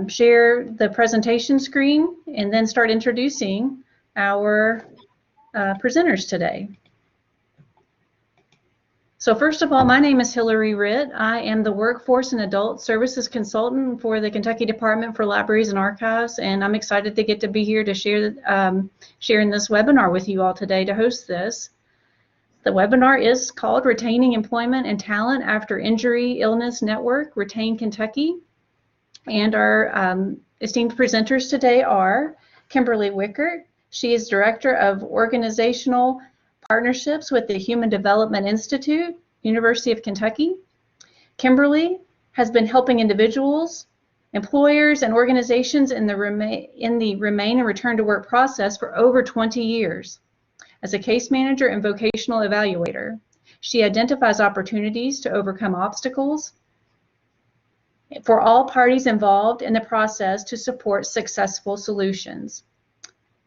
share the presentation screen, and then start introducing our presenters today. So first of all, my name is Hillary Ritt. I am the Workforce and Adult Services Consultant for the Kentucky Department for Libraries and Archives, and I'm excited to get to be here to share sharing this webinar with you all today to host this. The webinar is called Retaining Employment and Talent After Injury Illness Network, Retain Kentucky. And our esteemed presenters today are Kimberly Wickert. She is Director of Organizational Partnerships with the Human Development Institute, University of Kentucky. Kimberly has been helping individuals, employers, and organizations in the remain and return to work process for over 20 years. As a case manager and vocational evaluator, she identifies opportunities to overcome obstacles for all parties involved in the process to support successful solutions.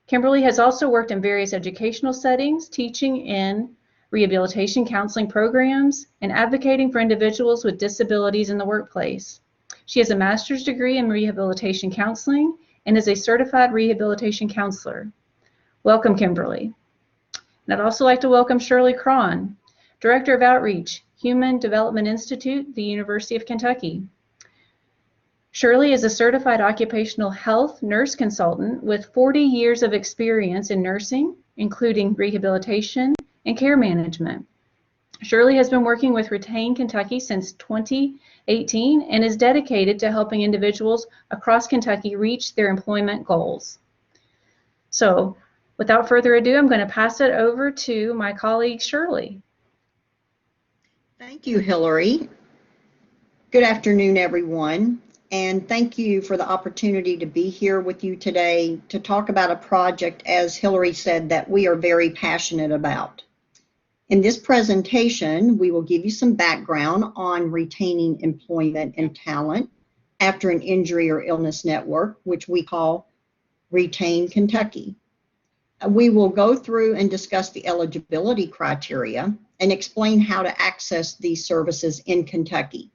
Kimberly has also worked in various educational settings, teaching in rehabilitation counseling programs, and advocating for individuals with disabilities in the workplace. She has a master's degree in rehabilitation counseling and is a certified rehabilitation counselor. Welcome, Kimberly. And I'd also like to welcome Shirley Cron, Director of Outreach, Human Development Institute, the University of Kentucky. Shirley is a certified occupational health nurse consultant with 40 years of experience in nursing, including rehabilitation and care management. Shirley has been working with Retain Kentucky since 2018 and is dedicated to helping individuals across Kentucky reach their employment goals. So, without further ado, I'm going to pass it over to my colleague, Shirley. Thank you, Hillary. Good afternoon, everyone. And thank you for the opportunity to be here with you today to talk about a project, as Hillary said, that we are very passionate about. In this presentation, we will give you some background on retaining employment and talent after an injury or illness network, which we call Retain Kentucky. We will go through and discuss the eligibility criteria and explain how to access these services in Kentucky.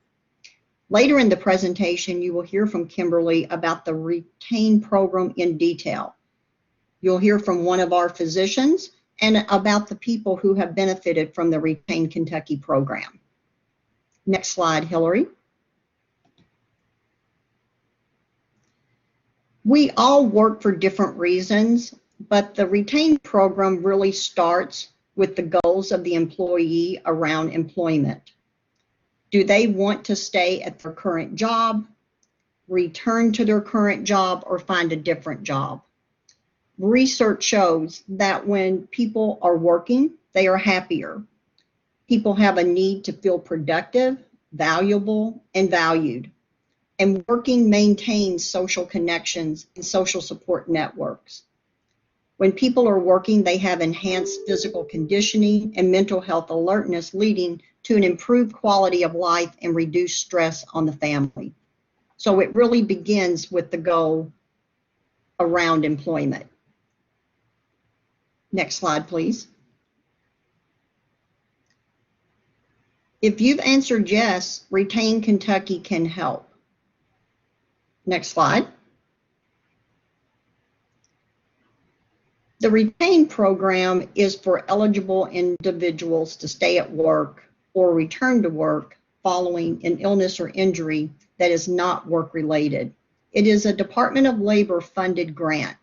Later in the presentation, you will hear from Kimberly about the Retain program in detail. You'll hear from one of our physicians and about the people who have benefited from the Retain Kentucky program. Next slide, Hillary. We all work for different reasons, but the Retain program really starts with the goals of the employee around employment. Do they want to stay at their current job, return to their current job, or find a different job? Research shows that when people are working, they are happier. People have a need to feel productive, valuable, and valued. And working maintains social connections and social support networks. When people are working, they have enhanced physical conditioning and mental health alertness, leading to an improved quality of life and reduced stress on the family. So it really begins with the goal around employment. Next slide, please. If you've answered yes, Retain Kentucky can help. Next slide. The Retain program is for eligible individuals to stay at work or return to work following an illness or injury that is not work-related. It is a Department of Labor funded grant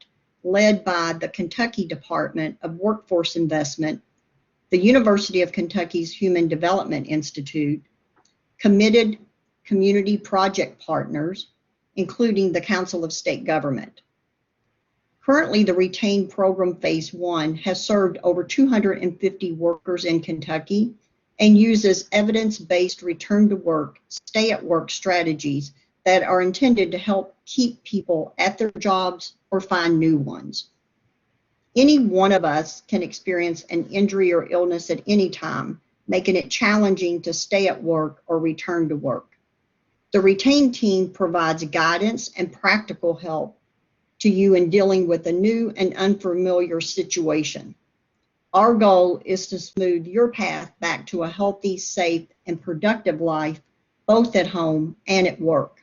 led by the Kentucky Department of Workforce Investment, the University of Kentucky's Human Development Institute, committed community project partners, including the Council of State Government. Currently, the Retain program Phase 1 has served over 250 workers in Kentucky and uses evidence-based return to work, stay at work strategies that are intended to help keep people at their jobs or find new ones. Any one of us can experience an injury or illness at any time, making it challenging to stay at work or return to work. The Retain team provides guidance and practical help to you in dealing with a new and unfamiliar situation. Our goal is to smooth your path back to a healthy, safe, and productive life, both at home and at work.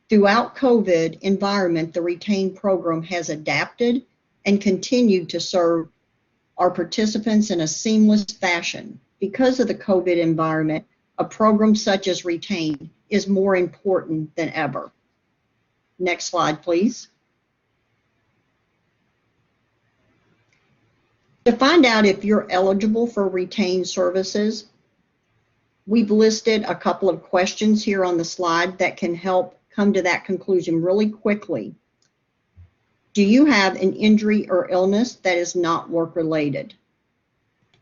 Throughout COVID environment, the Retain program has adapted and continued to serve our participants in a seamless fashion. Because of the COVID environment, a program such as Retain is more important than ever. Next slide, please. To find out if you're eligible for Retain services, we've listed a couple of questions here on the slide that can help come to that conclusion really quickly. Do you have an injury or illness that is not work-related?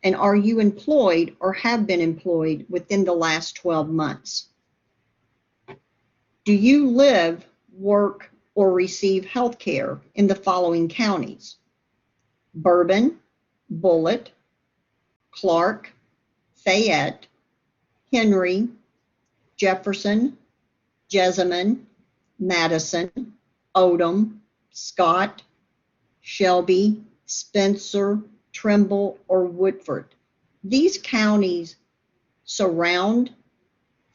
And are you employed or have been employed within the last 12 months? Do you live, work, or receive health care in the following counties? Bourbon, Bullitt, Clark, Fayette, Henry, Jefferson, Jessamine, Madison, Odom, Scott, Shelby, Spencer, Trimble, or Woodford. These counties surround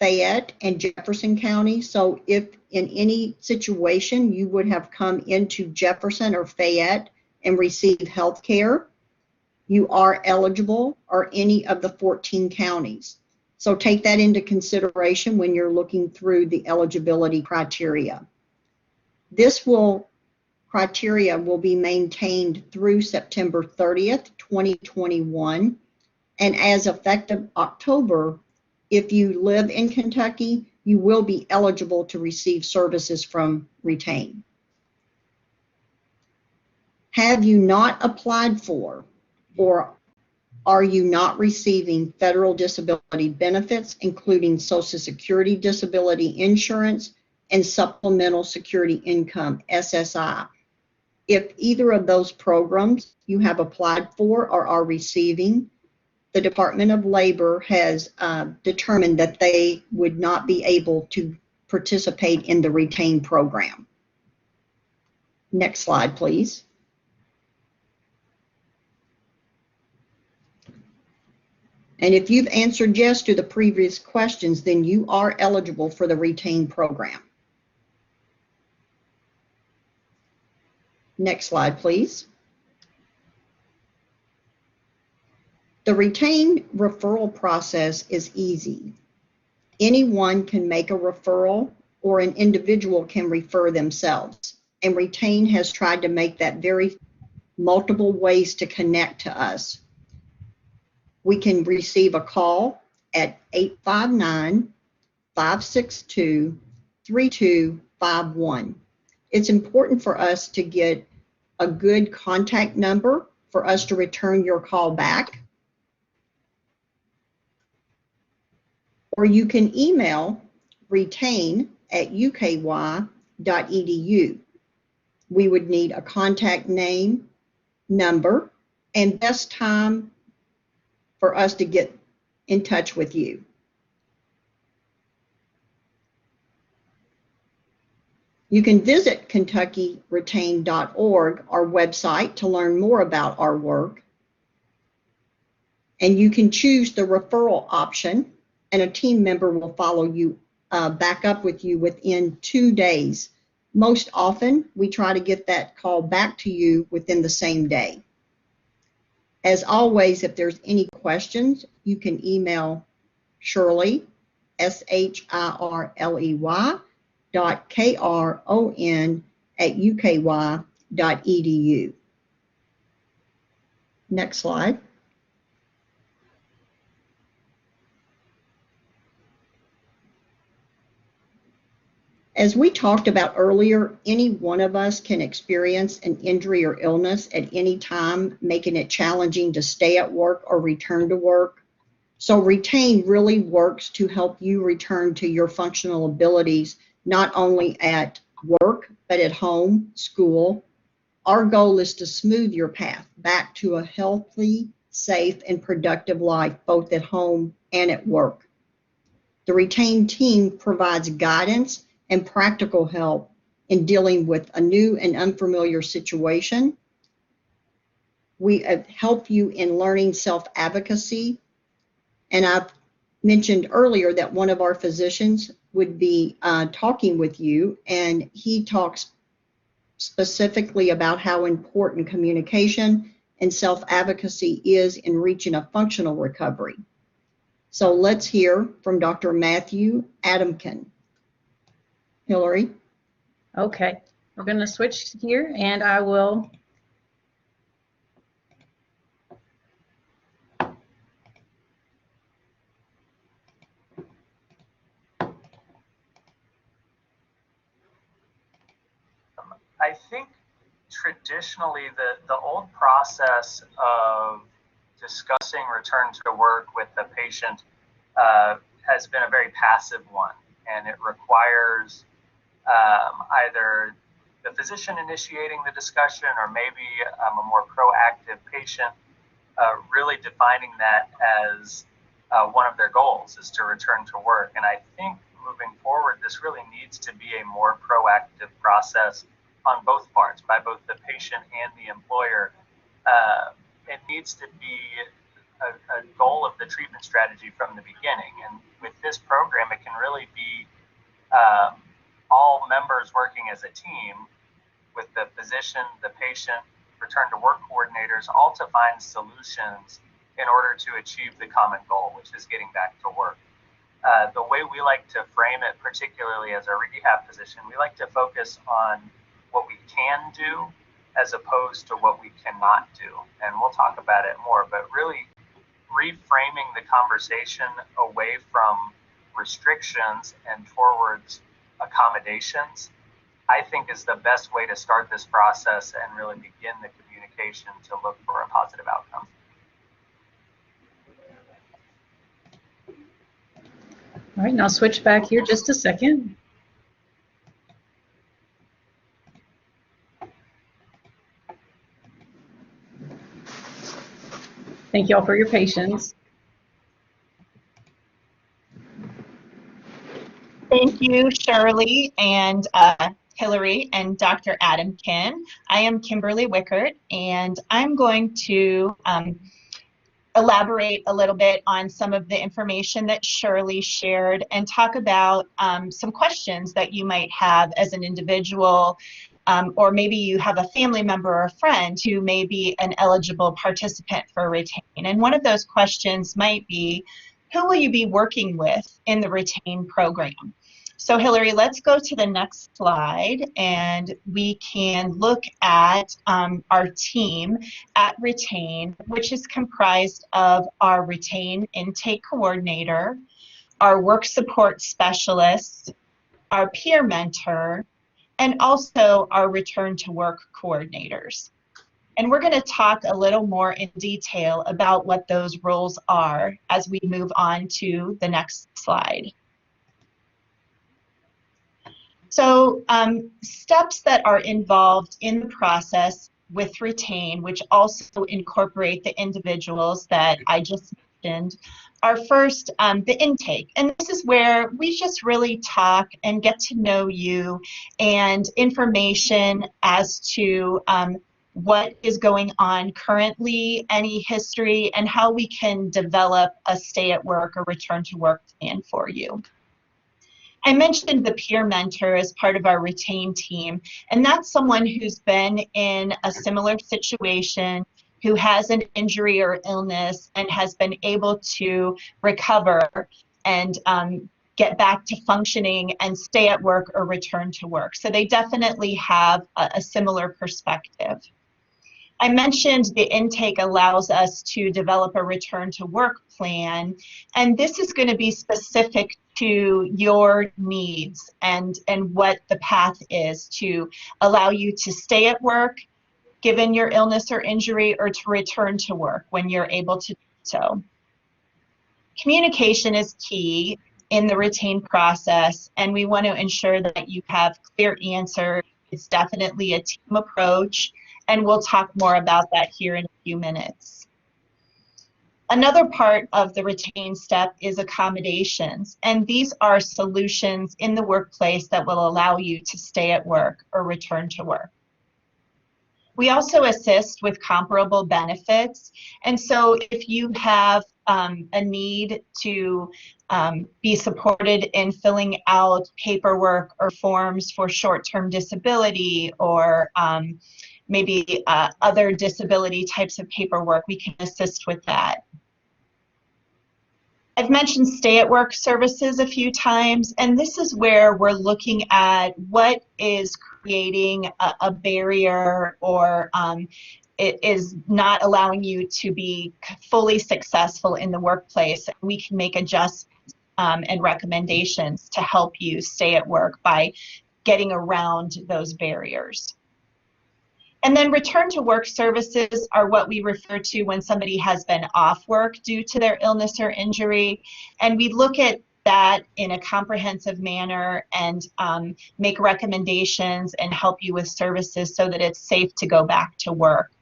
Fayette and Jefferson County, so if in any situation you would have come into Jefferson or Fayette and received health care, you are eligible, or any of the 14 counties. So take that into consideration when you're looking through the eligibility criteria. This criteria will be maintained through September 30th, 2021. And as effective October, if you live in Kentucky, you will be eligible to receive services from Retain. Have you not applied for, or are you not receiving federal disability benefits, including Social Security disability insurance and Supplemental Security Income, SSI? If either of those programs you have applied for or are receiving, the Department of Labor has determined that they would not be able to participate in the Retain program. Next slide, please. And if you've answered yes to the previous questions, then you are eligible for the Retain program. Next slide, please. The Retain referral process is easy. Anyone can make a referral, or an individual can refer themselves. And Retain has tried to make that very multiple ways to connect to us. We can receive a call at 859-562-3251. It's important for us to get a good contact number for us to return your call back. Or you can email retain@uky.edu. We would need a contact name, number, and best time for us to get in touch with you. You can visit KentuckyRetain.org, our website, to learn more about our work. And you can choose the referral option, and a team member will follow you back up with you within 2 days. Most often, we try to get that call back to you within the same day. As always, if there's any questions, you can email Shirley, SHIRLEY.KRON@uky.edu. Next slide. As we talked about earlier, any one of us can experience an injury or illness at any time, making it challenging to stay at work or return to work. So Retain really works to help you return to your functional abilities, not only at work, but at home, school. Our goal is to smooth your path back to a healthy, safe, and productive life, both at home and at work. The Retain team provides guidance and practical help in dealing with a new and unfamiliar situation. We help you in learning self-advocacy. And I've mentioned earlier that one of our physicians would be talking with you, and he talks specifically about how important communication and self-advocacy is in reaching a functional recovery. So let's hear from Dr. Matthew Adamkin. Hillary? Okay, we're going to switch here, and I will. I think traditionally the old process of discussing return to work with the patient has been a very passive one, and it requires either the physician initiating the discussion or maybe a more proactive patient really defining that as one of their goals is to return to work. And I think moving forward, this really needs to be a more proactive process on both parts, by both the patient and the employer. It needs to be a goal of the treatment strategy from the beginning. And with this program, it can really be all members working as a team with the physician, the patient, return to work coordinators, all to find solutions in order to achieve the common goal, which is getting back to work. The way we like to frame it, particularly as a rehab physician, we like to focus on what we can do as opposed to what we cannot do. And we'll talk about it more, but really reframing the conversation away from restrictions and towards accommodations, I think is the best way to start this process and really begin the communication to look for a positive outcome. All right, now switch back here just a second. Thank you all for your patience. Thank you, Shirley and Hillary and Dr. Adamkin. I am Kimberly Wickert, and I'm going to elaborate a little bit on some of the information that Shirley shared and talk about some questions that you might have as an individual, or maybe you have a family member or a friend who may be an eligible participant for Retain. And one of those questions might be, who will you be working with in the Retain program? So Hillary, let's go to the next slide, and we can look at our team at Retain, which is comprised of our Retain intake coordinator, our work support specialist, our peer mentor, and also our return to work coordinators. And we're going to talk a little more in detail about what those roles are as we move on to the next slide. So steps that are involved in the process with Retain, which also incorporate the individuals that I just mentioned, are first the intake. And this is where we just really talk and get to know you, and information as to what is going on currently, any history, and how we can develop a stay at work or return to work plan for you. I mentioned the peer mentor as part of our Retain team, and that's someone who's been in a similar situation, who has an injury or illness and has been able to recover and get back to functioning and stay at work or return to work. So they definitely have a similar perspective. I mentioned the intake allows us to develop a return to work plan, and this is going to be specific to your needs and what the path is to allow you to stay at work given your illness or injury, or to return to work when you're able to do so. Communication is key in the Retain process, and we want to ensure that you have clear answers. It's definitely a team approach, and we'll talk more about that here in a few minutes. Another part of the Retain step is accommodations, and these are solutions in the workplace that will allow you to stay at work or return to work. We also assist with comparable benefits. And so if you have a need to be supported in filling out paperwork or forms for short-term disability, or maybe other disability types of paperwork, we can assist with that. I've mentioned stay-at-work services a few times, and this is where we're looking at what is creating a barrier, or it is not allowing you to be fully successful in the workplace. We can make adjustments and recommendations to help you stay at work by getting around those barriers. And then return to work services are what we refer to when somebody has been off work due to their illness or injury. And we look at that in a comprehensive manner and make recommendations and help you with services so that it's safe to go back to work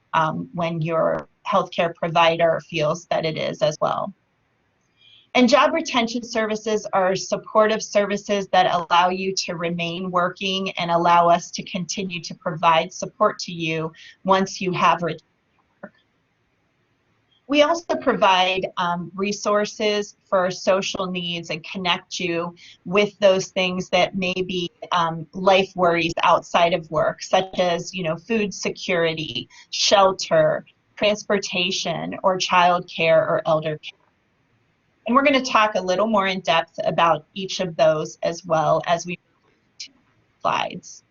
when your healthcare provider feels that it is as well. And job retention services are supportive services that allow you to remain working and allow us to continue to provide support to you once you have returned to work. We also provide resources for social needs and connect you with those things that may be life worries outside of work, such as, food security, shelter, transportation, or childcare or elder care. And we're going to talk a little more in depth about each of those as well as we move to slides.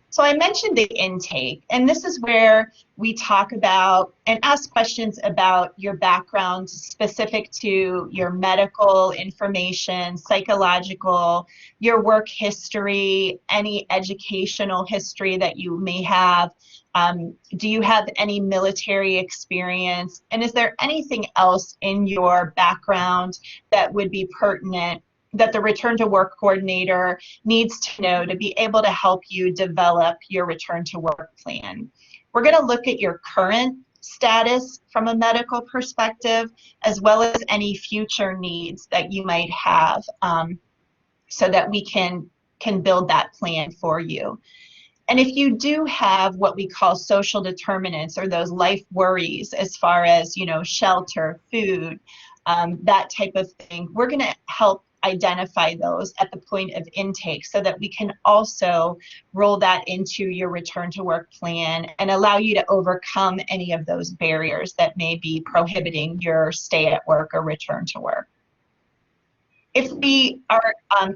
So I mentioned the intake, and this is where we talk about and ask questions about your background specific to your medical information, psychological, your work history, any educational history that you may have. Do you have any military experience? And is there anything else in your background that would be pertinent that the return to work coordinator needs to know to be able to help you develop your return to work plan? We're going to look at your current status from a medical perspective, as well as any future needs that you might have, so that we can build that plan for you. And if you do have what we call social determinants, or those life worries as far as, shelter, food, that type of thing, we're going to help identify those at the point of intake so that we can also roll that into your return to work plan and allow you to overcome any of those barriers that may be prohibiting your stay at work or return to work. If we are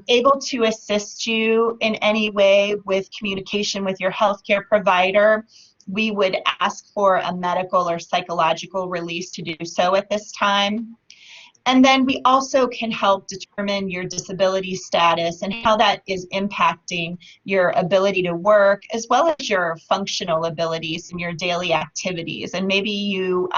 able to assist you in any way with communication with your healthcare provider, we would ask for a medical or psychological release to do so at this time. And then we also can help determine your disability status and how that is impacting your ability to work, as well as your functional abilities and your daily activities. And maybe you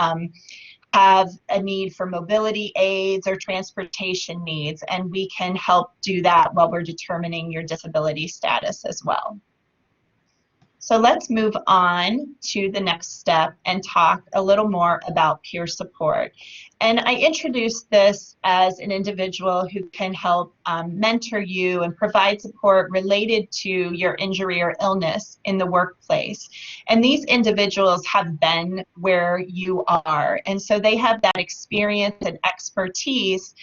have a need for mobility aids or transportation needs, and we can help do that while we're determining your disability status as well. So let's move on to the next step and talk a little more about peer support. And I introduced this as an individual who can help mentor you and provide support related to your injury or illness in the workplace. And these individuals have been where you are, and so they have that experience and expertise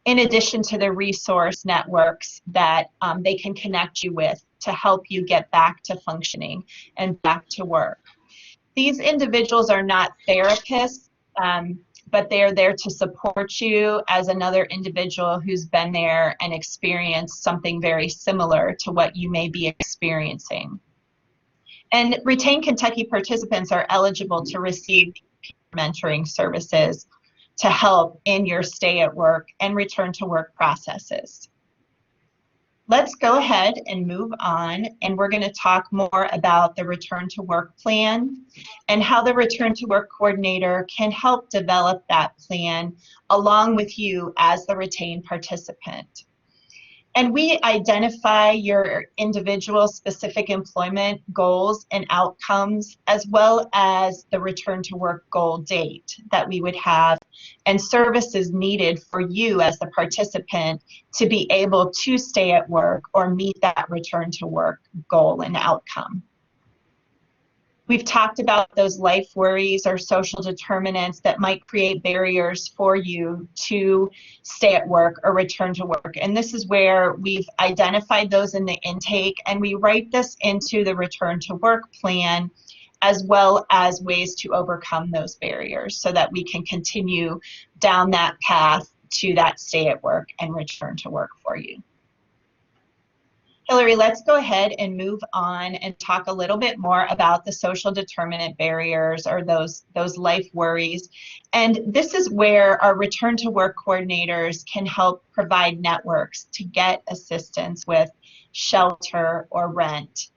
in addition to the resource networks that they can connect you with to help you get back to functioning and back to work. These individuals are not therapists, but they're there to support you as another individual who's been there and experienced something very similar to what you may be experiencing. And Retain Kentucky participants are eligible to receive mentoring services to help in your stay at work and return to work processes. Let's go ahead and move on, and we're going to talk more about the return to work plan and how the return to work coordinator can help develop that plan along with you as the retained participant. And we identify your individual specific employment goals and outcomes, as well as the return to work goal date that we would have and services needed for you as the participant to be able to stay at work or meet that return to work goal and outcome. We've talked about those life worries or social determinants that might create barriers for you to stay at work or return to work. And this is where we've identified those in the intake, and we write this into the return to work plan, as well as ways to overcome those barriers so that we can continue down that path to that stay at work and return to work for you. Hillary, let's go ahead and move on and talk a little bit more about the social determinant barriers, or those life worries. And this is where our return to work coordinators can help provide networks to get assistance with shelter or rent,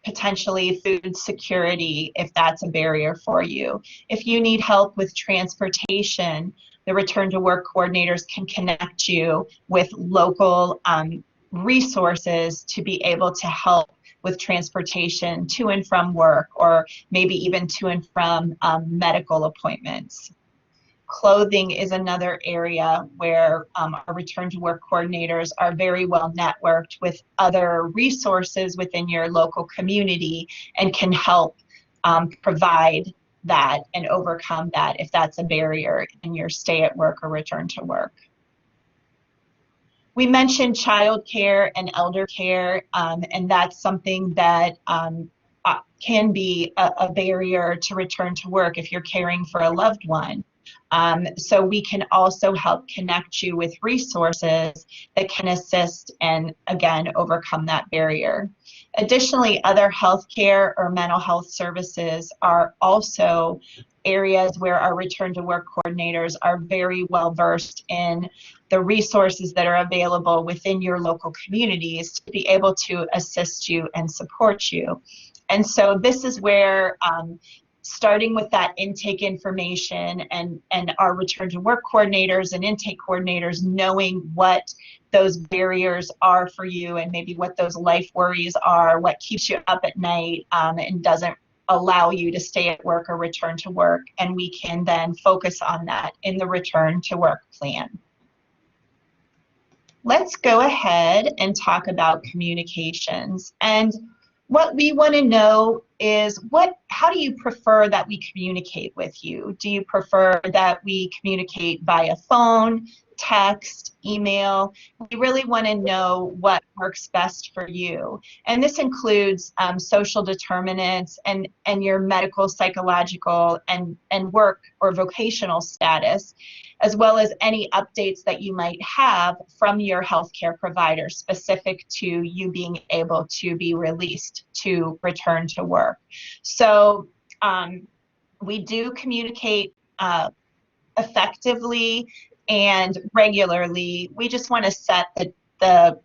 potentially food security if that's a barrier for you. If you need help with transportation, the return to work coordinators can connect you with local resources to be able to help with transportation to and from work, or maybe even to and from medical appointments. Clothing is another area where our return to work coordinators are very well networked with other resources within your local community and can help provide that and overcome that if that's a barrier in your stay at work or return to work. We mentioned childcare and elder care, and that's something that can be a barrier to return to work if you're caring for a loved one. So we can also help connect you with resources that can assist and, again, overcome that barrier. Additionally, other healthcare or mental health services are also areas where our return to work coordinators are very well versed in the resources that are available within your local communities to be able to assist you and support you. And so this is where starting with that intake information and our return to work coordinators and intake coordinators knowing what those barriers are for you, and maybe what those life worries are, what keeps you up at night and doesn't allow you to stay at work or return to work. And we can then focus on that in the return to work plan. Let's go ahead and talk about communications. And what we want to know is how do you prefer that we communicate with you? Do you prefer that we communicate via phone, text, email? We really want to know what works best for you. And this includes social determinants and your medical, psychological, and work or vocational status, as well as any updates that you might have from your healthcare provider specific to you being able to be released to return to work. So we do communicate effectively and regularly. We just want to set the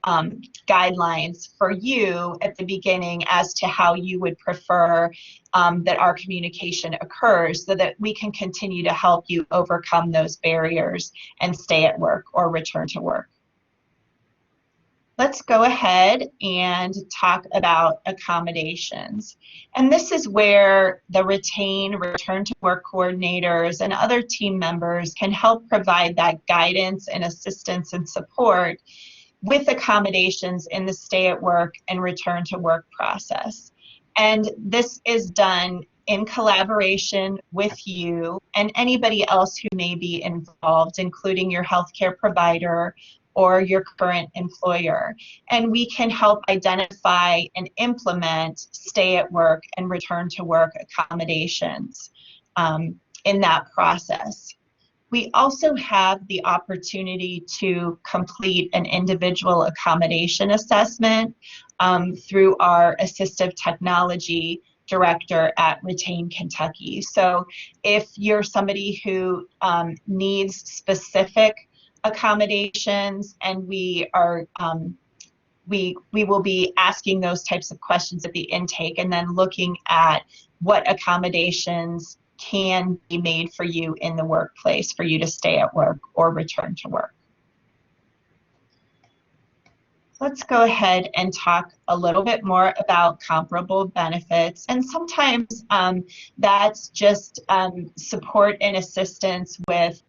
guidelines for you at the beginning as to how you would prefer that our communication occurs, so that we can continue to help you overcome those barriers and stay at work or return to work. Let's go ahead and talk about accommodations. And this is where the return to work coordinators and other team members can help provide that guidance and assistance and support with accommodations in the stay at work and return to work process. And this is done in collaboration with you and anybody else who may be involved, including your healthcare provider or your current employer. And we can help identify and implement stay at work and return to work accommodations in that process. We also have the opportunity to complete an individual accommodation assessment through our assistive technology director at Retain Kentucky. So if you're somebody who needs specific accommodations, and we will be asking those types of questions at the intake, and then looking at what accommodations can be made for you in the workplace for you to stay at work or return to work. Let's go ahead and talk a little bit more about comparable benefits. And sometimes that's just support and assistance with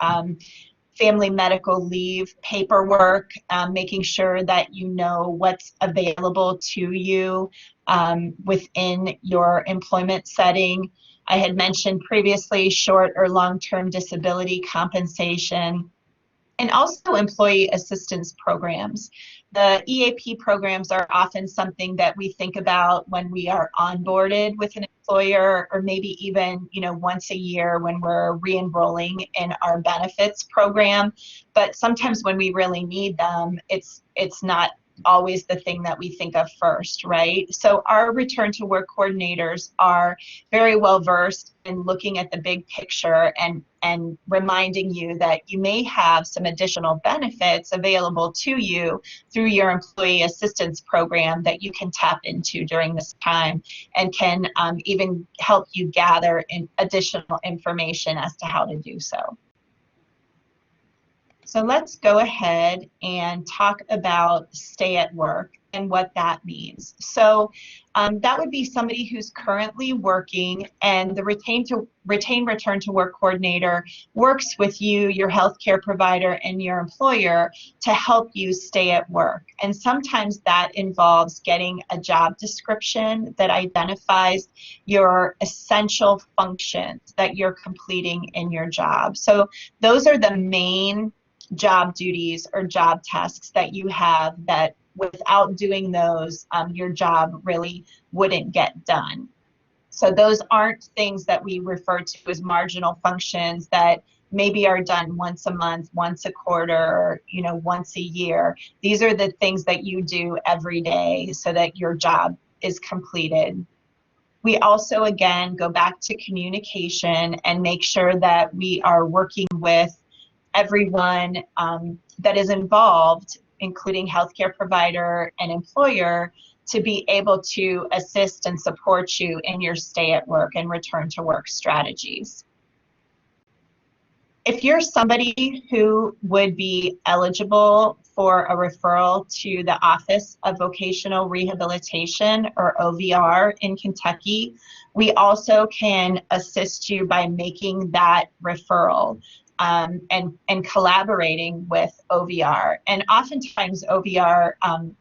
family medical leave paperwork, making sure that you know what's available to you within your employment setting. I had mentioned previously short or long-term disability compensation, and also employee assistance programs. The EAP programs are often something that we think about when we are onboarded with an employer, or maybe even, once a year when we're re-enrolling in our benefits program. But sometimes when we really need them, it's not always the thing that we think of first, right? So our return to work coordinators are very well versed in looking at the big picture and reminding you that you may have some additional benefits available to you through your employee assistance program that you can tap into during this time, and can even help you gather additional information as to how to do so. So let's go ahead and talk about stay at work and what that means. So that would be somebody who's currently working, and the retain return to work coordinator works with you, your healthcare provider, and your employer to help you stay at work. And sometimes that involves getting a job description that identifies your essential functions that you're completing in your job. So those are the main job duties or job tasks that you have that without doing those, your job really wouldn't get done. So those aren't things that we refer to as marginal functions that maybe are done once a month, once a quarter, or, once a year. These are the things that you do every day so that your job is completed. We also, again, go back to communication and make sure that we are working with everyone that is involved, including healthcare provider and employer, to be able to assist and support you in your stay at work and return to work strategies. If you're somebody who would be eligible for a referral to the Office of Vocational Rehabilitation, or OVR, in Kentucky, we also can assist you by making that referral. And collaborating with OVR. And oftentimes OVR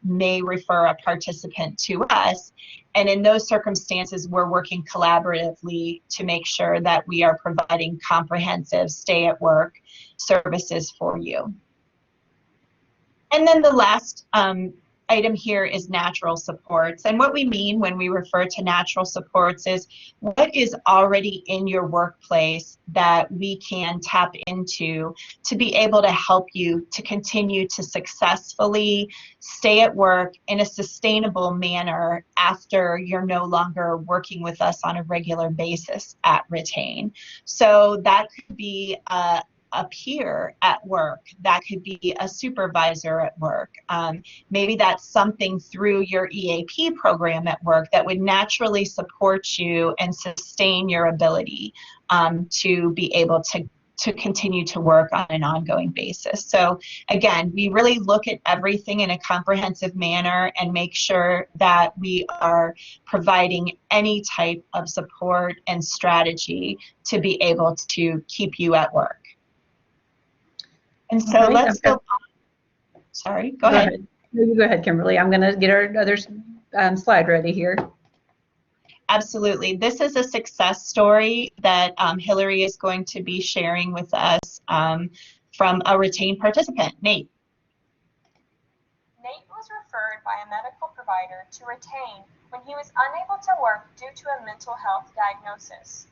may refer a participant to us. And in those circumstances, we're working collaboratively to make sure that we are providing comprehensive stay at work services for you. And then the last item here is natural supports. And what we mean when we refer to natural supports is what is already in your workplace that we can tap into to be able to help you to continue to successfully stay at work in a sustainable manner after you're no longer working with us on a regular basis at Retain. So that could be a peer at work, that could be a supervisor at work. Maybe that's something through your EAP program at work that would naturally support you and sustain your ability to be able to continue to work on an ongoing basis. So again, we really look at everything in a comprehensive manner and make sure that we are providing any type of support and strategy to be able to keep you at work. And so Right, let's go. Sorry, go ahead. You go ahead, Kimberly. I'm going to get our other slide ready here. Absolutely. This is a success story that Hillary is going to be sharing with us from a Retain participant, Nate. Nate was referred by a medical provider to Retain when he was unable to work due to a mental health diagnosis.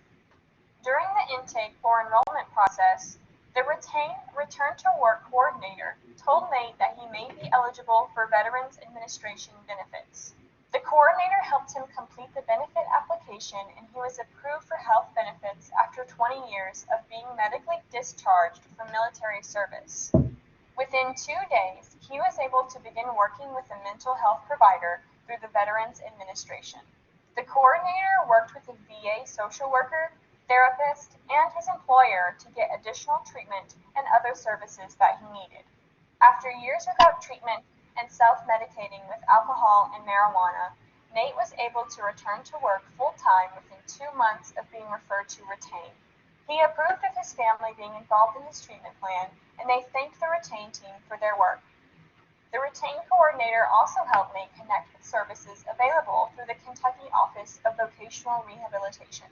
During the intake or enrollment process, the Retain Return to Work coordinator told Nate that he may be eligible for Veterans Administration benefits. The coordinator helped him complete the benefit application, and he was approved for health benefits after 20 years of being medically discharged from military service. Within 2 days, he was able to begin working with a mental health provider through the Veterans Administration. The coordinator worked with a VA social worker, therapist, and his employer to get additional treatment and other services that he needed. After years without treatment and self-medicating with alcohol and marijuana, Nate was able to return to work full-time within 2 months of being referred to Retain. He approved of his family being involved in his treatment plan and they thanked the Retain team for their work. The Retain coordinator also helped me connect with services available through the Kentucky Office of Vocational Rehabilitation.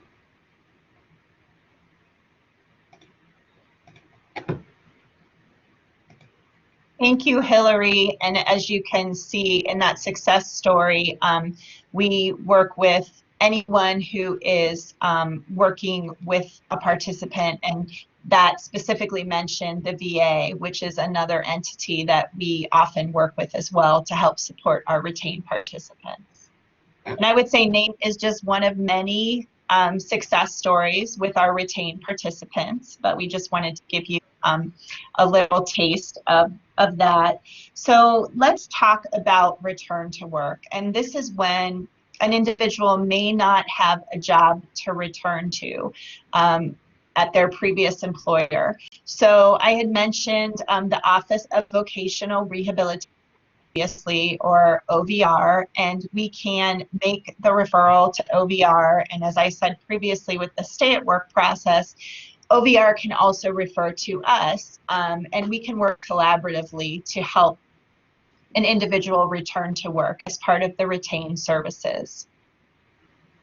Thank you, Hillary. And as you can see in that success story, we work with anyone who is working with a participant, and that specifically mentioned the VA, which is another entity that we often work with as well to help support our retained participants. And I would say NAME is just one of many success stories with our retained participants, but we just wanted to give you a little taste of that. So let's talk about return to work. And this is when an individual may not have a job to return to at their previous employer. So I had mentioned the Office of Vocational Rehabilitation previously, or OVR, and we can make the referral to OVR. And as I said previously with the stay at work process, OVR can also refer to us, and we can work collaboratively to help an individual return to work as part of the retained services.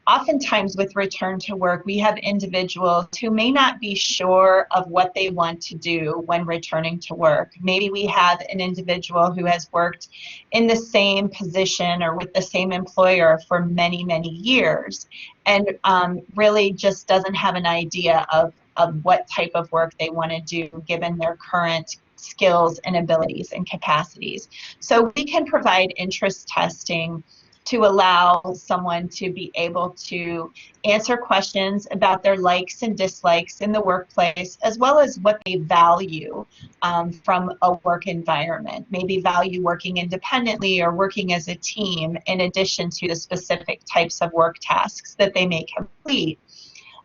Oftentimes with return to work, we have individuals who may not be sure of what they want to do when returning to work. Maybe we have an individual who has worked in the same position or with the same employer for many, many years, and really just doesn't have an idea of what type of work they want to do given their current skills and abilities and capacities. So we can provide interest testing to allow someone to be able to answer questions about their likes and dislikes in the workplace, as well as what they value from a work environment. Maybe value working independently or working as a team in addition to the specific types of work tasks that they may complete.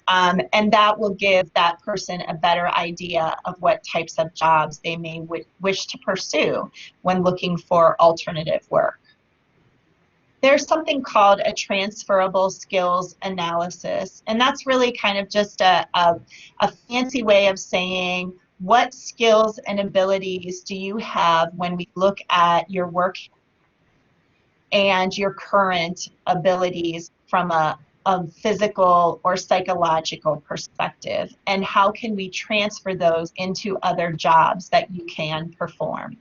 And that will give that person a better idea of what types of jobs they may wish to pursue when looking for alternative work. There's something called a transferable skills analysis, and that's really kind of just a fancy way of saying what skills and abilities do you have when we look at your work and your current abilities from a physical or psychological perspective, and how can we transfer those into other jobs that you can perform.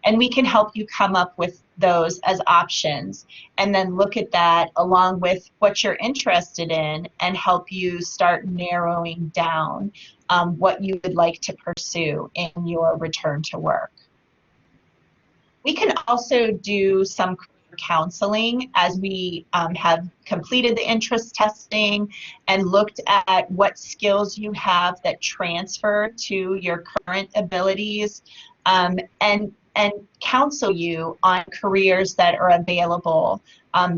And we can help you come up with those as options, and then look at that along with what you're interested in and help you start narrowing down what you would like to pursue in your return to work. We can also do some counseling as we have completed the interest testing and looked at what skills you have that transfer to your current abilities, and counsel you on careers that are available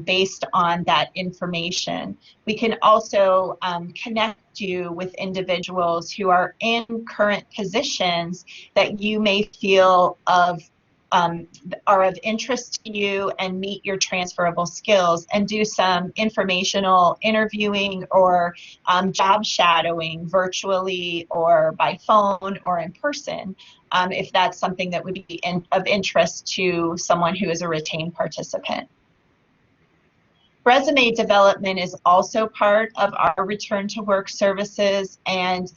based on that information. We can also connect you with individuals who are in current positions that you may feel are of interest to you and meet your transferable skills, and do some informational interviewing or job shadowing virtually or by phone or in person, if that's something that would be of interest to someone who is a retained participant. Resume development is also part of our return to work services, and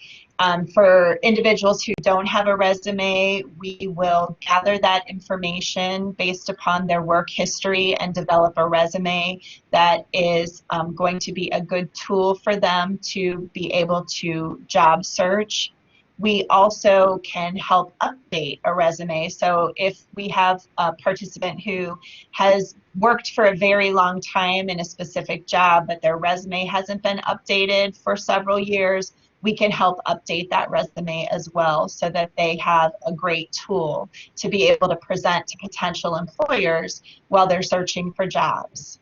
for individuals who don't have a resume, we will gather that information based upon their work history and develop a resume that is going to be a good tool for them to be able to job search. We also can help update a resume. So if we have a participant who has worked for a very long time in a specific job, but their resume hasn't been updated for several years, we can help update that resume as well so that they have a great tool to be able to present to potential employers while they're searching for jobs.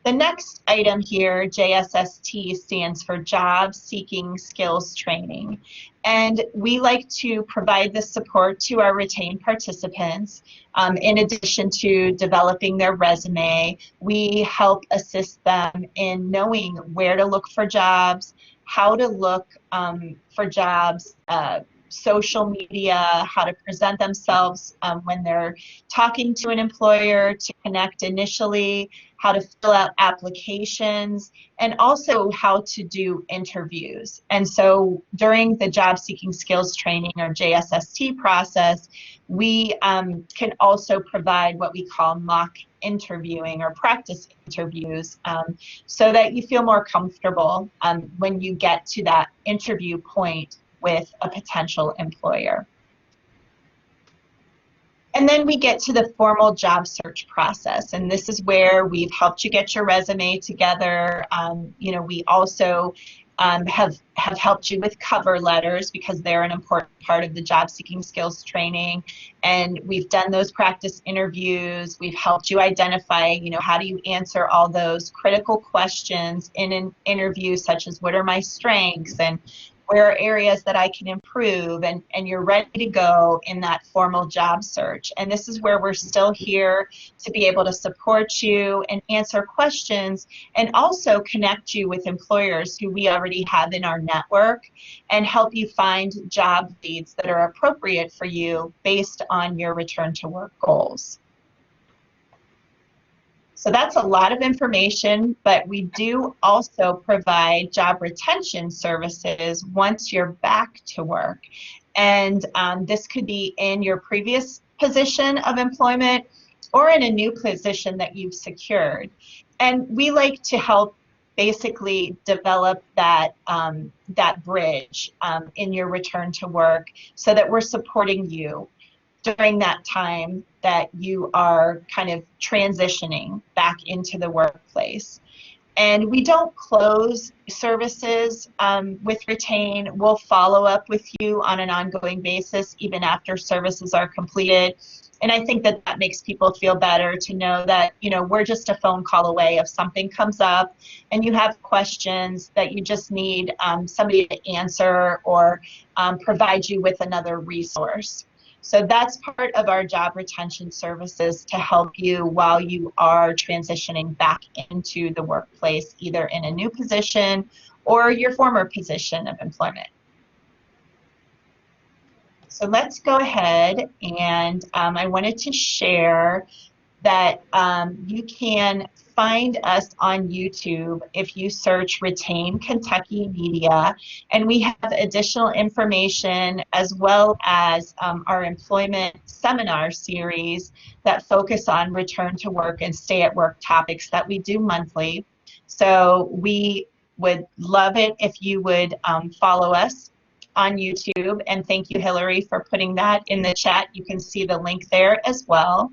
The next item here, JSST, stands for Job Seeking Skills Training. And we like to provide this support to our retained participants. In addition to developing their resume, we help assist them in knowing where to look for jobs, how to look for jobs, social media, how to present themselves when they're talking to an employer, to connect initially, how to fill out applications, and also how to do interviews. And so during the job seeking skills training, or JSST process, we can also provide what we call mock interviewing or practice interviews, so that you feel more comfortable when you get to that interview point with a potential employer. And then we get to the formal job search process, and this is where we've helped you get your resume together. We also have helped you with cover letters, because they're an important part of the job seeking skills training. And we've done those practice interviews. We've helped you identify, how do you answer all those critical questions in an interview, such as what are my strengths and where are areas that I can improve, and you're ready to go in that formal job search. And this is where we're still here to be able to support you and answer questions, and also connect you with employers who we already have in our network, and help you find job leads that are appropriate for you based on your return to work goals. So that's a lot of information, but we do also provide job retention services once you're back to work. And this could be in your previous position of employment or in a new position that you've secured. And we like to help basically develop that, that bridge in your return to work, so that we're supporting you during that time that you are kind of transitioning back into the workplace. And we don't close services with Retain. We'll follow up with you on an ongoing basis even after services are completed. And I think that that makes people feel better to know that, we're just a phone call away. If something comes up and you have questions that you just need somebody to answer, or provide you with another resource. So that's part of our job retention services, to help you while you are transitioning back into the workplace, either in a new position or your former position of employment. So let's go ahead, and I wanted to share that you can find us on YouTube if you search Retain Kentucky Media, and we have additional information, as well as our employment seminar series that focus on return to work and stay at work topics that we do monthly. So we would love it if you would follow us on YouTube, and thank you, Hillary, for putting that in the chat. You can see the link there as well.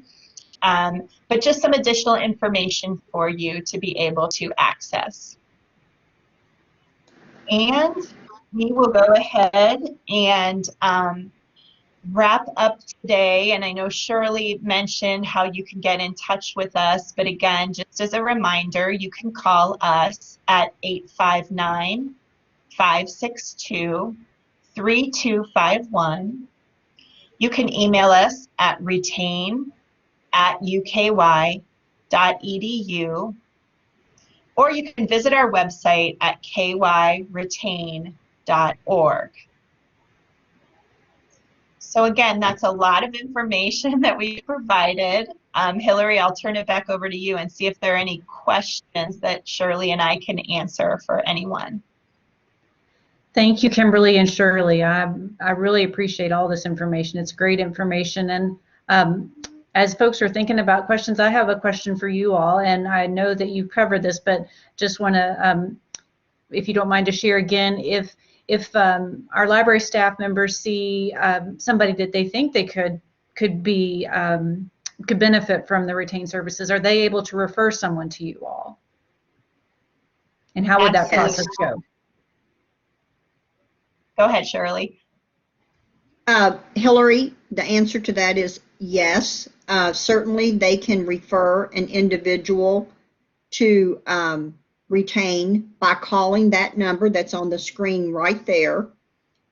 But just some additional information for you to be able to access. And we will go ahead and wrap up today. And I know Shirley mentioned how you can get in touch with us, but again, just as a reminder, you can call us at 859-562-3251. You can email us at retain@uky.edu, or you can visit our website at kyretain.org. So again, that's a lot of information that we provided. Hillary, I'll turn it back over to you and see if there are any questions that Shirley and I can answer for anyone. Thank you, Kimberly and Shirley. I really appreciate all this information. It's great information. And as folks are thinking about questions, I have a question for you all, and I know that you've covered this, but just want to, if you don't mind, to share again, if our library staff members see somebody that they think they could benefit from the Retain services, are they able to refer someone to you all? And how would that process go? Go ahead, Shirley. Hillary, the answer to that is yes. Certainly they can refer an individual to Retain by calling that number that's on the screen right there,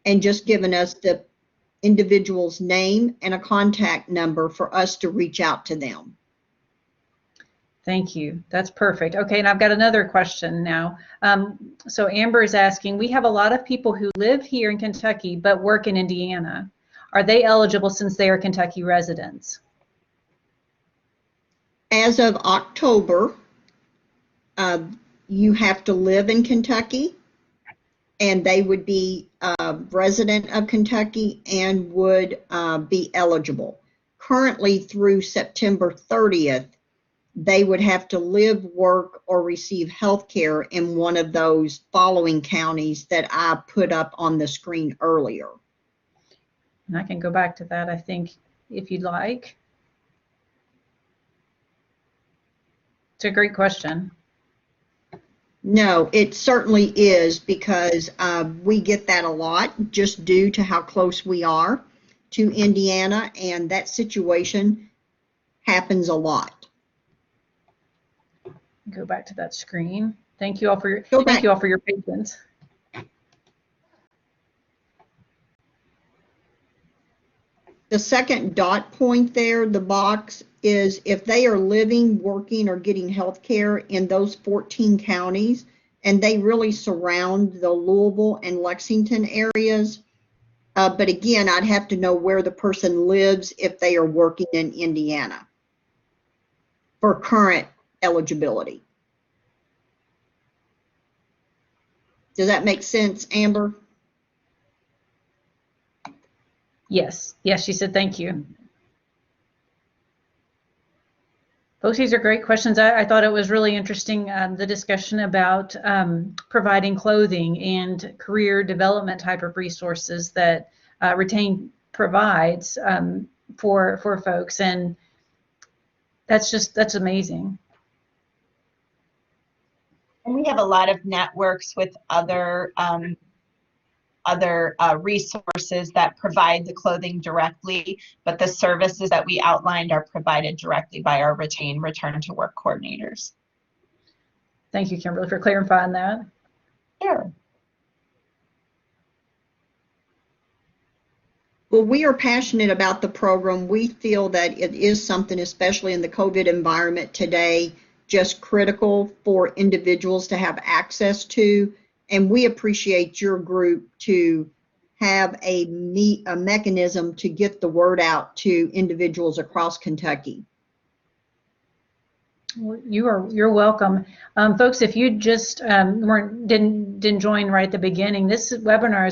and just giving us the individual's name and a contact number for us to reach out to them. Thank you. That's perfect. Okay, and I've got another question now. So Amber is asking, we have a lot of people who live here in Kentucky but work in Indiana. Are they eligible since they are Kentucky residents? As of October, you have to live in Kentucky, and they would be a resident of Kentucky and would be eligible. Currently, through September 30th, they would have to live, work, or receive health care in one of those following counties that I put up on the screen earlier. And I can go back to that, I think, if you'd like. It's a great question. No, it certainly is, because we get that a lot just due to how close we are to Indiana, and that situation happens a lot. Go back to that screen. Thank you all for your patience. The second dot point there, the box, is if they are living, working, or getting health care in those 14 counties, and they really surround the Louisville and Lexington areas. But again, I'd have to know where the person lives if they are working in Indiana for current eligibility. Does that make sense, Amber? Yes, yes, she said thank you. Folks, these are great questions. I thought it was really interesting, the discussion about providing clothing and career development type of resources that Retain provides for folks, and that's amazing. And we have a lot of networks with other resources that provide the clothing directly, but the services that we outlined are provided directly by our Retain Return to Work coordinators. Thank you, Kimberly, for clarifying that. Sure. Well, we are passionate about the program. We feel that it is something, especially in the COVID environment today, just critical for individuals to have access to. And we appreciate your group to have a mechanism to get the word out to individuals across Kentucky. Well, you're welcome. Folks, if you just didn't join right at the beginning, this webinar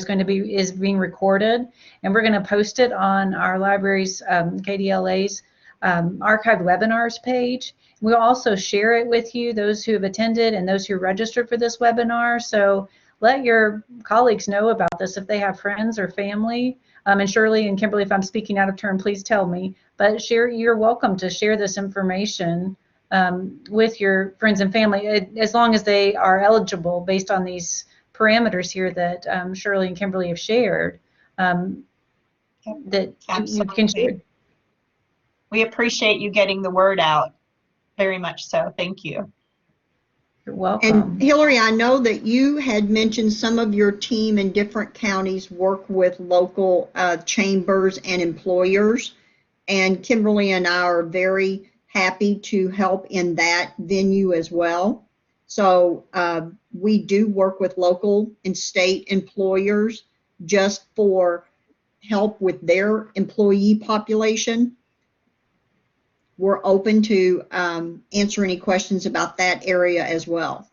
is being recorded, and we're going to post it on our library's KDLA's archived webinars page. We'll also share it with you, those who have attended and those who registered for this webinar. So let your colleagues know about this if they have friends or family. And Shirley and Kimberly, if I'm speaking out of turn, please tell me. But you're welcome to share this information with your friends and family, as long as they are eligible based on these parameters here that Shirley and Kimberly have shared. That you can share. We appreciate you getting the word out very much so. Thank you. You're welcome. And Hillary, I know that you had mentioned some of your team in different counties work with local chambers and employers, and Kimberly and I are very happy to help in that venue as well. So we do work with local and state employers just for help with their employee population. We're open to answer any questions about that area as well.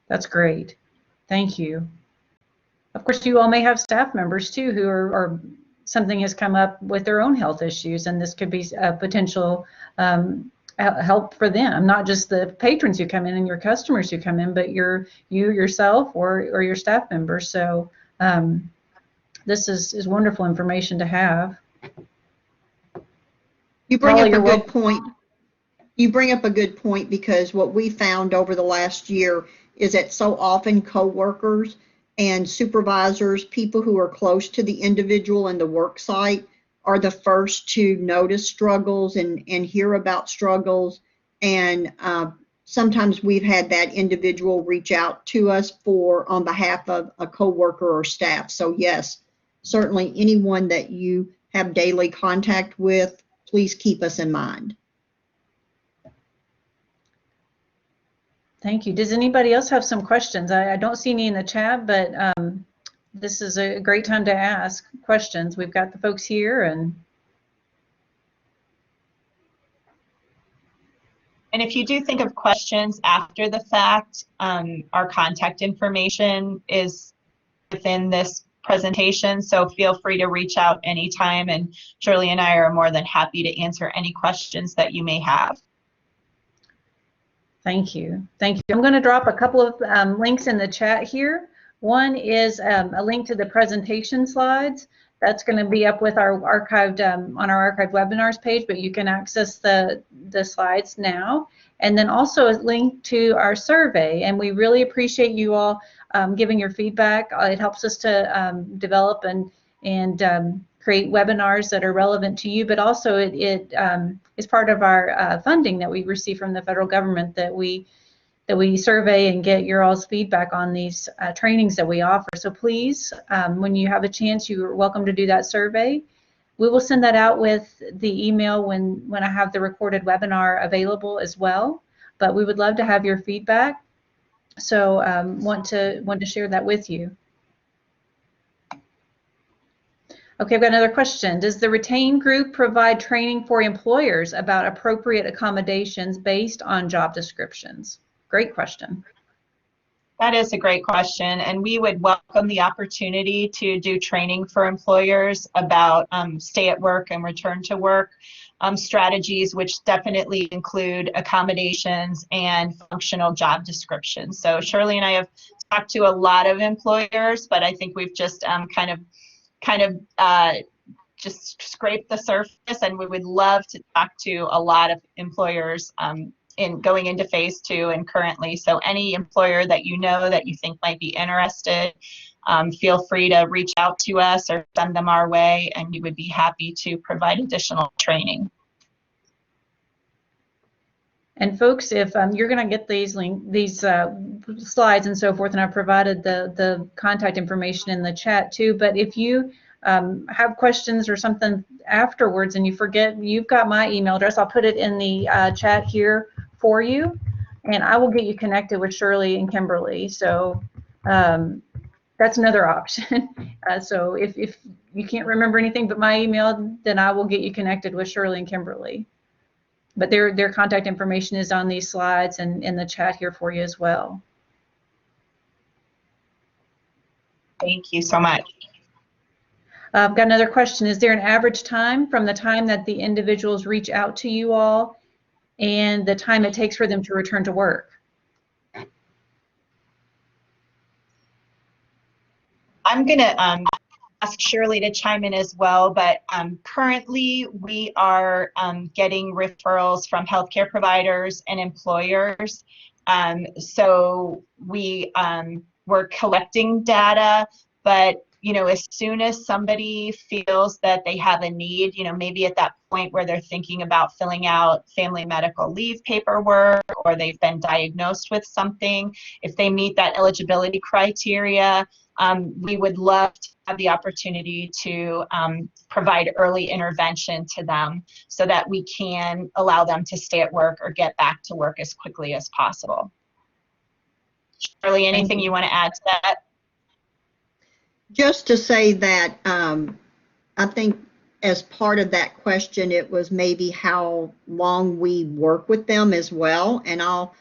That's great. Thank you. Of course, you all may have staff members too who are something has come up with their own health issues, and this could be a potential help for them, not just the patrons who come in and your customers who come in, but you yourself or your staff members. So this is wonderful information to have. You bring up a good point. You bring up a good point, because what we found over the last year is that so often coworkers and supervisors, people who are close to the individual in the work site, are the first to notice struggles and hear about struggles. And sometimes we've had that individual reach out to us on behalf of a coworker or staff. So yes, certainly anyone that you have daily contact with, please keep us in mind. Thank you. Does anybody else have some questions? I don't see any in the chat, but this is a great time to ask questions. We've got the folks here, and if you do think of questions after the fact, our contact information is within this presentation, so feel free to reach out anytime, and Shirley and I are more than happy to answer any questions that you may have. thank you. Thank you. I'm going to drop a couple of links in the chat here. One is a link to the presentation slides. That's going to be up with our archived on our archived webinars page, but you can access the slides now. And then also a link to our survey, and we really appreciate you all giving your feedback. It helps us to develop and create webinars that are relevant to you, but also it is part of our funding that we receive from the federal government, that we survey and get your all's feedback on these trainings that we offer. So please, when you have a chance, you're welcome to do that survey. We will send that out with the email when I have the recorded webinar available as well. But we would love to have your feedback. So want to share that with you. Okay, I've got another question. Does the Retain group provide training for employers about appropriate accommodations based on job descriptions? Great question. That is a great question, and we would welcome the opportunity to do training for employers about stay at work and return to work strategies, which definitely include accommodations and functional job descriptions. So Shirley and I have talked to a lot of employers, but I think we've just kind of just scraped the surface, and we would love to talk to a lot of employers in going into phase 2 and currently. So any employer that you know that you think might be interested, feel free to reach out to us or send them our way, and we would be happy to provide additional training. And folks, if you're going to get these slides and so forth, and I've provided the contact information in the chat too, but if you have questions or something afterwards and you forget, you've got my email address. I'll put it in the chat here for you, and I will get you connected with Shirley and Kimberly. So that's another option. So if you can't remember anything but my email, then I will get you connected with Shirley and Kimberly. But their contact information is on these slides and in the chat here for you as well. Thank you so much. I've got another question. Is there an average time from the time that the individuals reach out to you all and the time it takes for them to return to work? I'm going to ask Shirley to chime in as well, but currently we are getting referrals from healthcare providers and employers. So we're collecting data, but as soon as somebody feels that they have a need, maybe at that point where they're thinking about filling out family medical leave paperwork, or they've been diagnosed with something, if they meet that eligibility criteria, we would love to have the opportunity to provide early intervention to them so that we can allow them to stay at work or get back to work as quickly as possible. Shirley, anything you want to add to that? Just to say that I think as part of that question, it was maybe how long we work with them as well. And I'll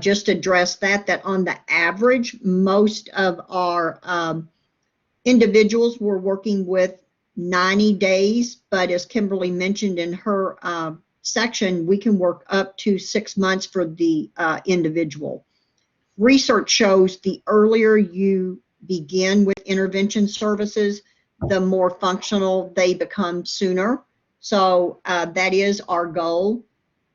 just address that on the average, most of our individuals we're working with 90 days, but as Kimberly mentioned in her section, we can work up to 6 months for the individual. Research shows the earlier you begin with intervention services, the more functional they become sooner. So that is our goal,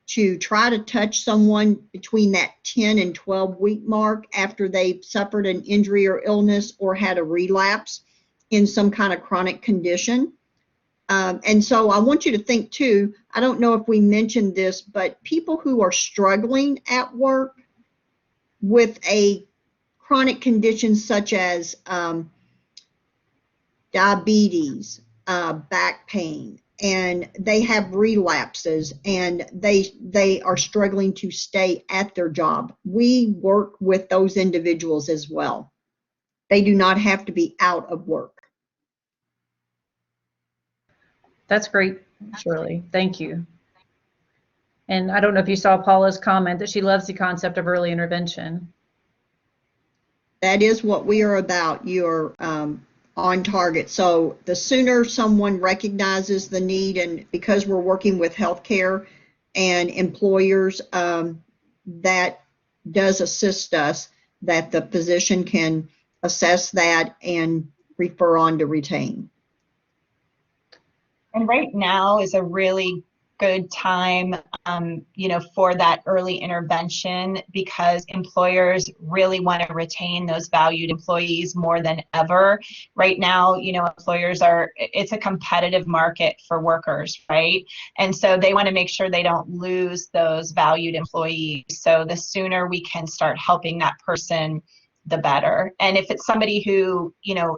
to try to touch someone between that 10 and 12 week mark after they've suffered an injury or illness or had a relapse in some kind of chronic condition. And so I want you to think too, I don't know if we mentioned this, but people who are struggling at work with a chronic condition such as diabetes, back pain, and they have relapses, and they are struggling to stay at their job. We work with those individuals as well. They do not have to be out of work. That's great, Shirley. Thank you. And I don't know if you saw Paula's comment that she loves the concept of early intervention. That is what we are about. You're on target. So the sooner someone recognizes the need, and because we're working with healthcare and employers, that does assist us, that the physician can assess that and refer on to retain. And right now is a really good time, for that early intervention, because employers really want to retain those valued employees more than ever. Right now, employers it's a competitive market for workers, right? And so they want to make sure they don't lose those valued employees. So the sooner we can start helping that person, the better. And if it's somebody who,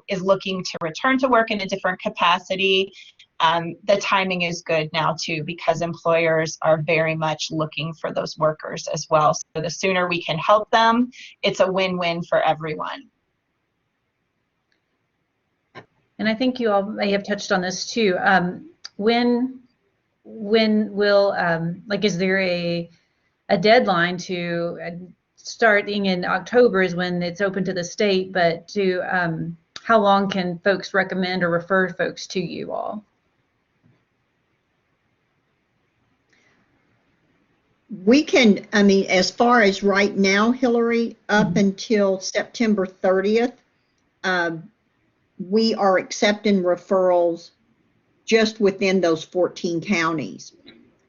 is looking to return to work in a different capacity, the timing is good now too, because employers are very much looking for those workers as well. So the sooner we can help them, it's a win-win for everyone. And I think you all may have touched on this too. When will, is there a deadline to starting in October is when it's open to the state, but to how long can folks recommend or refer folks to you all? We can, as far as right now, Hillary, up until September 30th, we are accepting referrals just within those 14 counties.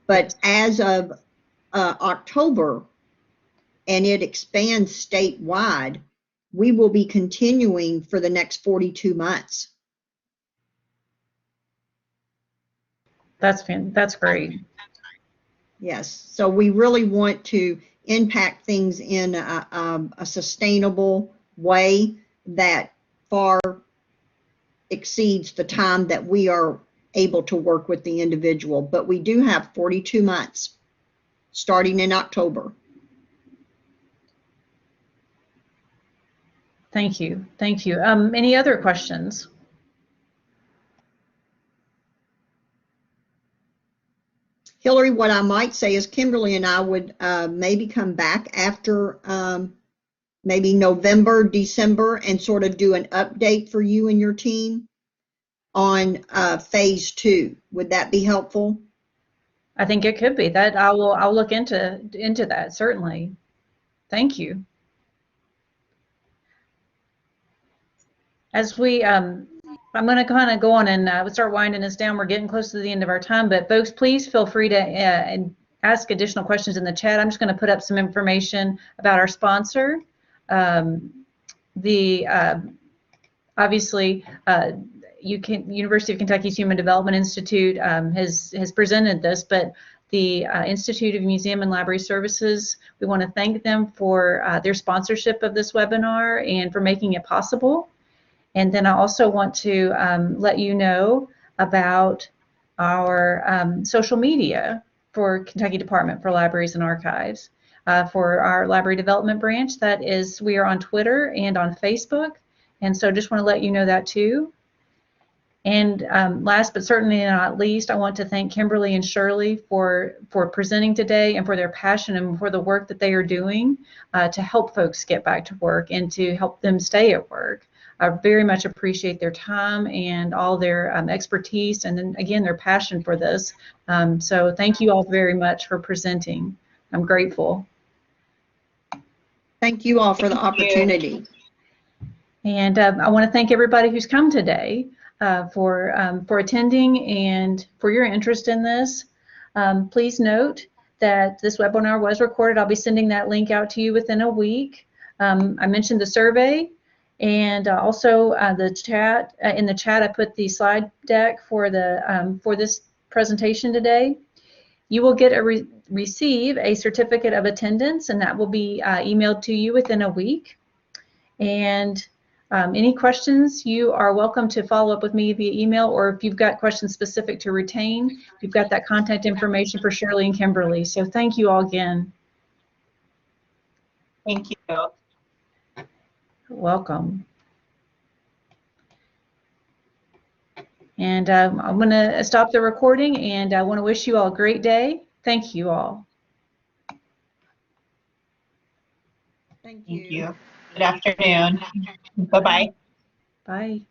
But as of October, and it expands statewide, we will be continuing for the next 42 months. That's great. Yes, so we really want to impact things in a sustainable way that far exceeds the time that we are able to work with the individual. But we do have 42 months starting in October. Thank you. Thank you. Any other questions? Hillary, what I might say is Kimberly and I would maybe come back after maybe November, December, and sort of do an update for you and your team on phase 2. Would that be helpful? I think it could be. That I'll look into that, certainly. Thank you. As we I'm going to kind of go on and start winding us down. We're getting close to the end of our time, but folks, please feel free to ask additional questions in the chat. I'm just going to put up some information about our sponsor. Obviously, University of Kentucky's Human Development Institute has presented this, but the Institute of Museum and Library Services, we want to thank them for their sponsorship of this webinar and for making it possible. And then I also want to let you know about our social media for Kentucky Department for Libraries and Archives. For our library development branch, we are on Twitter and on Facebook. And so just want to let you know that too. And last but certainly not least, I want to thank Kimberly and Shirley for presenting today and for their passion and for the work that they are doing to help folks get back to work and to help them stay at work. I very much appreciate their time and all their expertise, and then again their passion for this. So thank you all very much for presenting. I'm grateful. Thank you all for the opportunity. And I want to thank everybody who's come today for attending and for your interest in this. Please note that this webinar was recorded. I'll be sending that link out to you within a week. I mentioned the survey. And also the chat. In the chat, I put the slide deck for this presentation today. You will get receive a certificate of attendance, and that will be emailed to you within a week. And Any questions, you are welcome to follow up with me via email, or if you've got questions specific to retain, you've got that contact information for Shirley and Kimberly. So thank you all again. Thank you. Welcome. And I'm going to stop the recording, and I want to wish you all a great day. Thank you all. Thank Thank you. you. Good afternoon. Bye-bye. Bye.